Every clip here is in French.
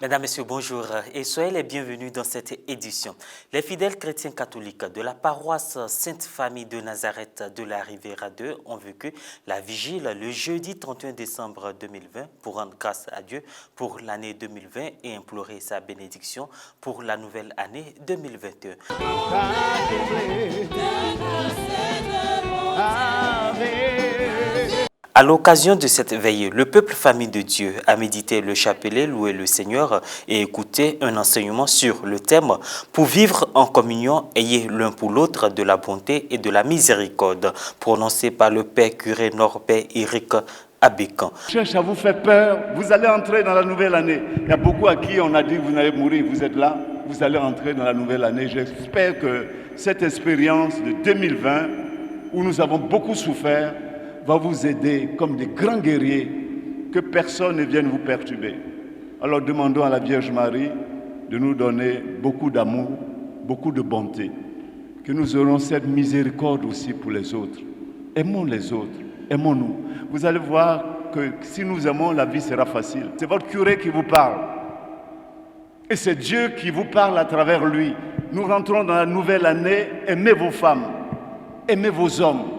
Mesdames, Messieurs, bonjour et soyez les bienvenus dans cette édition. Les fidèles chrétiens catholiques de la paroisse Sainte-Famille de Nazareth de la Riviera 2 ont vécu la vigile le jeudi 31 décembre 2020 pour rendre grâce à Dieu pour l'année 2020 et implorer sa bénédiction pour la nouvelle année 2021. À l'occasion de cette veillée, le peuple famille de Dieu a médité le chapelet, loué le Seigneur et écouté un enseignement sur le thème « Pour vivre en communion, ayez l'un pour l'autre de la bonté et de la miséricorde » prononcé par le père curé Norbert Éric Abécan. Cherche à vous faire peur, vous allez entrer dans la nouvelle année. Il y a beaucoup à qui on a dit que vous allez mourir, vous êtes là, vous allez entrer dans la nouvelle année. J'espère que cette expérience de 2020, où nous avons beaucoup souffert, va vous aider comme des grands guerriers, que personne ne vienne vous perturber. Alors demandons à la Vierge Marie de nous donner beaucoup d'amour, beaucoup de bonté, que nous aurons cette miséricorde aussi pour les autres. Aimons les autres, aimons-nous. Vous allez voir que si nous aimons, la vie sera facile. C'est votre curé qui vous parle. Et c'est Dieu qui vous parle à travers lui. Nous rentrons dans la nouvelle année, aimez vos femmes, aimez vos hommes.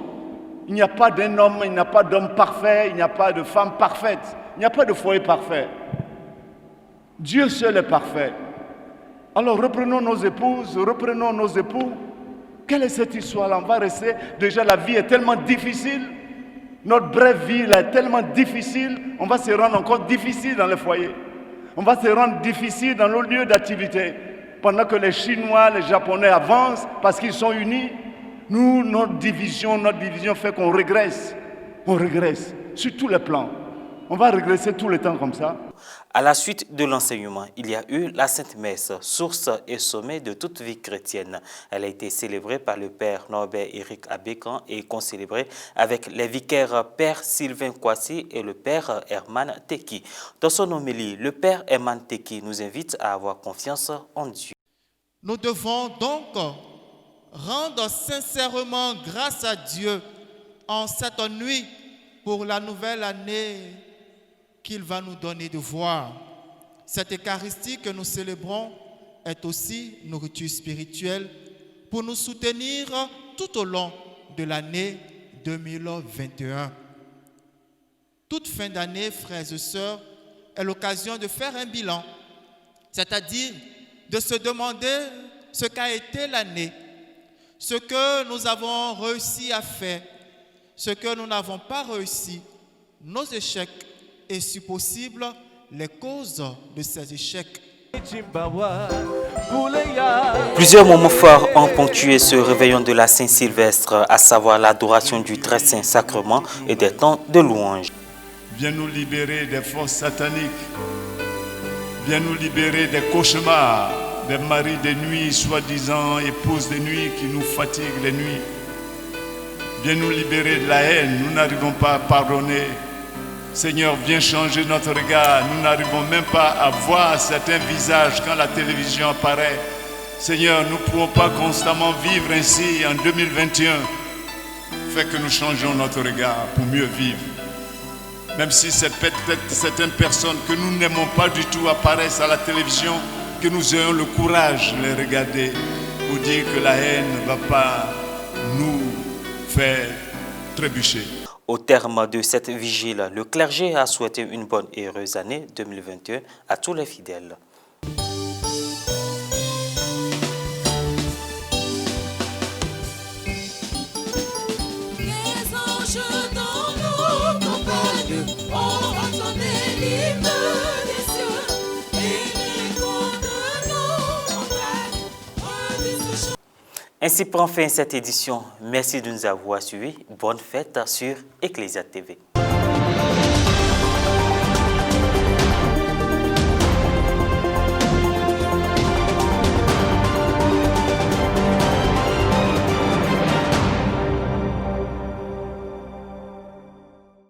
Il n'y a pas d'un homme, il n'y a pas d'homme parfait, il n'y a pas de femme parfaite, il n'y a pas de foyer parfait. Dieu seul est parfait. Alors reprenons nos épouses, reprenons nos époux. Quelle est cette histoire-là? On va rester, déjà la vie est tellement difficile, notre brève vie là, est tellement difficile, on va se rendre encore difficile dans les foyers. On va se rendre difficile dans nos lieux d'activité. Pendant que les Chinois, les Japonais avancent parce qu'ils sont unis, nous, notre division fait qu'on régresse. On régresse sur tous les plans. On va régresser tout le temps comme ça. À la suite de l'enseignement, il y a eu la Sainte Messe, source et sommet de toute vie chrétienne. Elle a été célébrée par le père Norbert Éric Abécan et concélébrée avec les vicaires père Sylvain Kwasi et le père Herman Teki. Dans son homélie, le père Herman Teki nous invite à avoir confiance en Dieu. Nous devons donc rendre sincèrement grâce à Dieu en cette nuit pour la nouvelle année qu'il va nous donner de voir. Cette Eucharistie que nous célébrons est aussi nourriture spirituelle pour nous soutenir tout au long de l'année 2021. Toute fin d'année, frères et sœurs, est l'occasion de faire un bilan, c'est-à-dire de se demander ce qu'a été l'année, ce que nous avons réussi à faire, ce que nous n'avons pas réussi, nos échecs et, si possible, les causes de ces échecs. Plusieurs moments forts ont ponctué ce réveillon de la Saint-Sylvestre, à savoir l'adoration du très saint sacrement et des temps de louange. Viens nous libérer des forces sataniques, viens nous libérer des cauchemars, des maris de nuit, soi-disant épouses de nuit qui nous fatiguent les nuits. Viens nous libérer de la haine, nous n'arrivons pas à pardonner. Seigneur, viens changer notre regard, nous n'arrivons même pas à voir certains visages quand la télévision apparaît. Seigneur, nous ne pouvons pas constamment vivre ainsi en 2021. Fais que nous changeons notre regard pour mieux vivre. Même si c'est peut-être certaines personnes que nous n'aimons pas du tout apparaissent à la télévision, que nous ayons le courage de les regarder pour dire que la haine ne va pas nous faire trébucher. Au terme de cette vigile, le clergé a souhaité une bonne et heureuse année 2021 à tous les fidèles. Ainsi prend fin cette édition. Merci de nous avoir suivis. Bonne fête sur Ecclesia TV.